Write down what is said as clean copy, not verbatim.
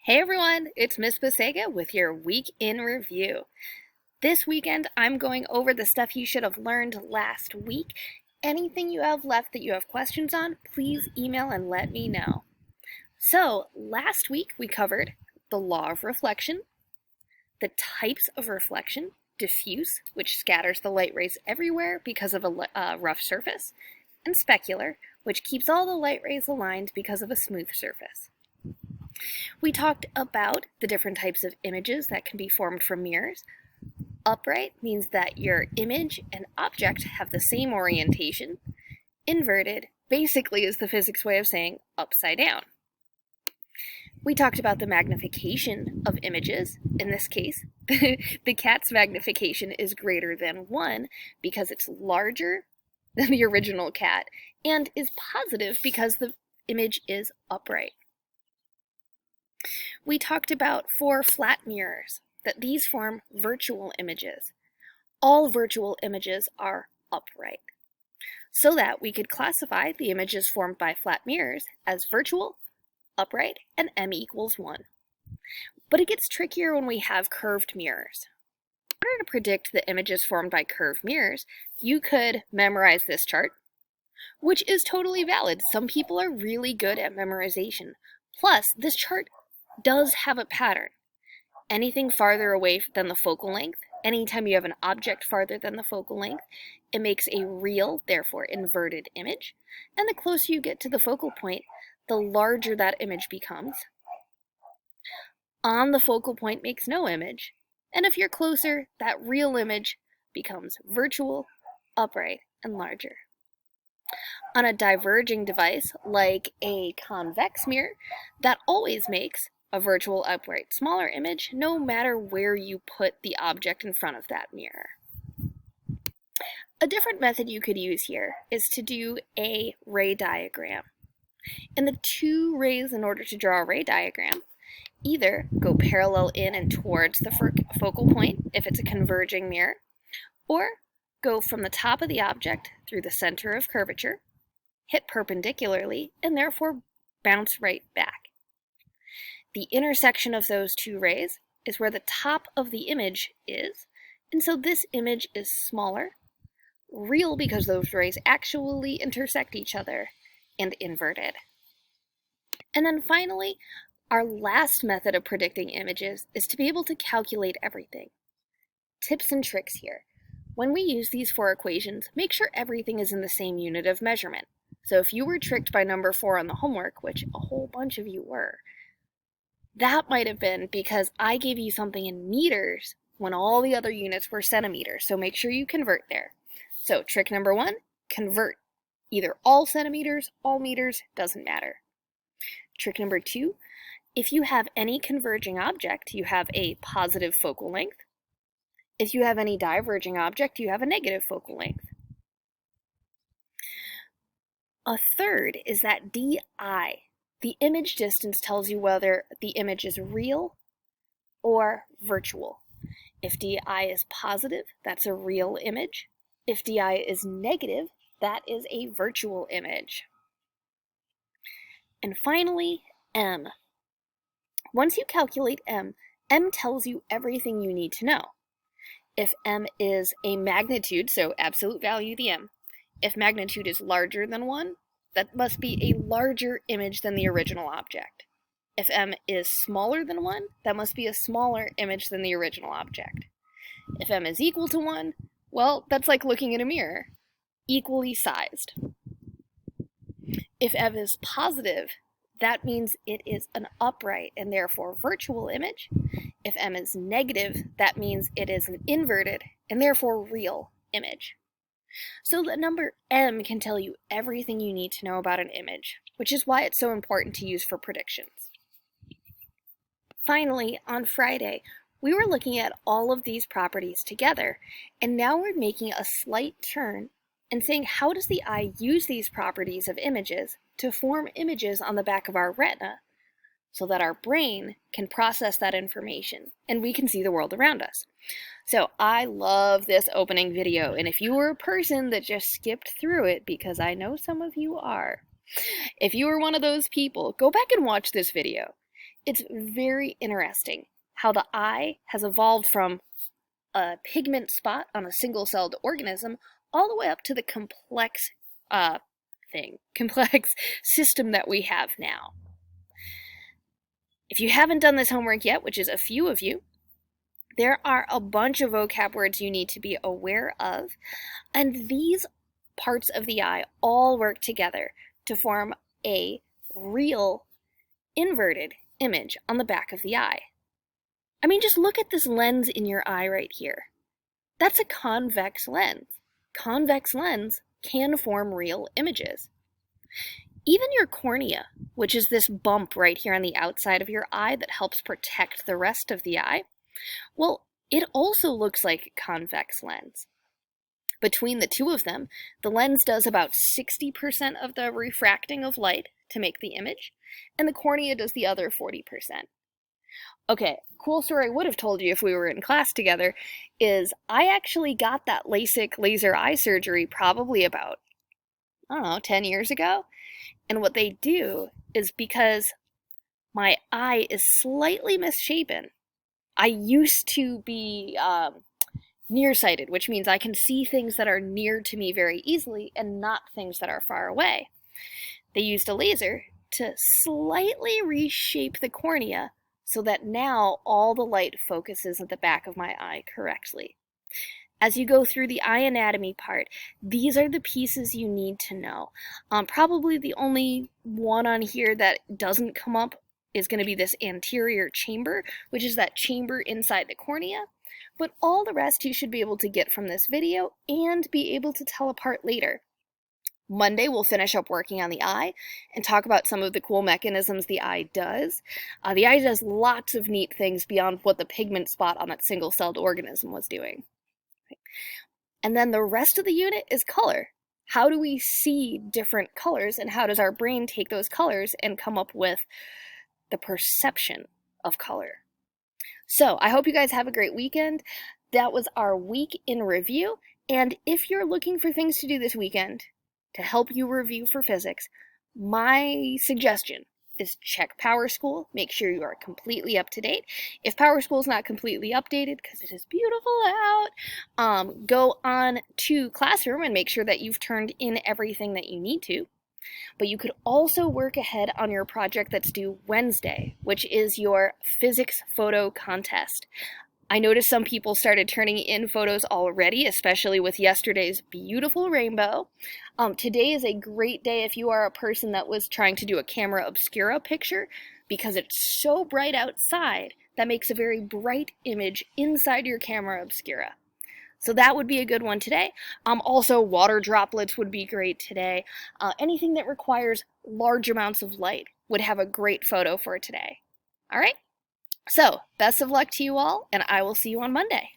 Hey everyone, it's Miss Basega with your Week in Review. This weekend, I'm going over the stuff you should have learned last week. Anything you have left that you have questions on, please email and let me know. So, last week we covered the law of reflection, the types of reflection, diffuse, which scatters the light rays everywhere because of a rough surface, and specular, which keeps all the light rays aligned because of a smooth surface. We talked about the different types of images that can be formed from mirrors. Upright means that your image and object have the same orientation. Inverted basically is the physics way of saying upside down. We talked about the magnification of images. In this case, the cat's magnification is greater than 1 because it's larger than the original cat and is positive because the image is upright. We talked about 4 flat mirrors, that these form virtual images. All virtual images are upright, so that we could classify the images formed by flat mirrors as virtual, upright, and m equals 1. But it gets trickier when we have curved mirrors. In order to predict the images formed by curved mirrors, you could memorize this chart, which is totally valid. Some people are really good at memorization. Plus, this chart does have a pattern. Anything farther away than the focal length, anytime you have an object farther than the focal length, it makes a real, therefore inverted image. And the closer you get to the focal point, the larger that image becomes. On the focal point makes no image. And if you're closer, that real image becomes virtual, upright, and larger. On a diverging device, like a convex mirror, that always makes a virtual upright smaller image no matter where you put the object in front of that mirror. A different method you could use here is to do a ray diagram. And the 2 rays in order to draw a ray diagram either go parallel in and towards the focal point if it's a converging mirror, or go from the top of the object through the center of curvature, hit perpendicularly, and therefore bounce right back. The intersection of those 2 rays is where the top of the image is, and so this image is smaller, real because those rays actually intersect each other, and inverted. And then finally, our last method of predicting images is to be able to calculate everything. Tips and tricks here. When we use these 4 equations, make sure everything is in the same unit of measurement. So if you were tricked by number 4 on the homework, which a whole bunch of you were, that might have been because I gave you something in meters when all the other units were centimeters, so make sure you convert there. So trick number 1, convert. Either all centimeters, all meters, doesn't matter. Trick number 2, if you have any converging object, you have a positive focal length. If you have any diverging object, you have a negative focal length. A third is that DI. The image distance tells you whether the image is real or virtual. If DI is positive, that's a real image. If DI is negative, that is a virtual image. And finally, M. Once you calculate M tells you everything you need to know. If M is a magnitude, so absolute value the M, if magnitude is larger than 1, that must be a larger image than the original object. If M is smaller than 1, that must be a smaller image than the original object. If M is equal to 1, well, that's like looking in a mirror, equally sized. If M is positive, that means it is an upright and therefore virtual image. If M is negative, that means it is an inverted and therefore real image. So the number M can tell you everything you need to know about an image, which is why it's so important to use for predictions. Finally, on Friday, we were looking at all of these properties together, and now we're making a slight turn and saying how does the eye use these properties of images to form images on the back of our retina so that our brain can process that information and we can see the world around us. So I love this opening video, and if you were a person that just skipped through it, because I know some of you are, if you were one of those people, go back and watch this video. It's very interesting how the eye has evolved from a pigment spot on a single-celled organism all the way up to the complex complex system that we have now. If you haven't done this homework yet, which is a few of you, there are a bunch of vocab words you need to be aware of, and these parts of the eye all work together to form a real inverted image on the back of the eye. I mean, just look at this lens in your eye right here. That's a convex lens. Convex lens can form real images. Even your cornea, which is this bump right here on the outside of your eye that helps protect the rest of the eye, well, it also looks like a convex lens. Between the two of them, the lens does about 60% of the refracting of light to make the image, and the cornea does the other 40%. Okay, cool story I would have told you if we were in class together is I actually got that LASIK laser eye surgery probably about, 10 years ago. And what they do is because my eye is slightly misshapen. I used to be nearsighted, which means I can see things that are near to me very easily and not things that are far away. They used a laser to slightly reshape the cornea so that now all the light focuses at the back of my eye correctly. As you go through the eye anatomy part, these are the pieces you need to know. Probably the only one on here that doesn't come up is going to be this anterior chamber, which is that chamber inside the cornea. But all the rest you should be able to get from this video and be able to tell apart later. Monday, we'll finish up working on the eye and talk about some of the cool mechanisms the eye does. The eye does lots of neat things beyond what the pigment spot on that single-celled organism was doing. And then the rest of the unit is color. How do we see different colors, and how does our brain take those colors and come up with the perception of color? So I hope you guys have a great weekend. That was our week in review. And if you're looking for things to do this weekend to help you review for physics, my suggestion is check PowerSchool. Make sure you are completely up to date. If PowerSchool is not completely updated, because it is beautiful out, go on to Classroom and make sure that you've turned in everything that you need to. But you could also work ahead on your project that's due Wednesday, which is your physics photo contest. I noticed some people started turning in photos already, especially with yesterday's beautiful rainbow. Today is a great day if you are a person that was trying to do a camera obscura picture, because it's so bright outside that makes a very bright image inside your camera obscura. So that would be a good one today. Also, water droplets would be great today. Anything that requires large amounts of light would have a great photo for today. All right? So, best of luck to you all, and I will see you on Monday.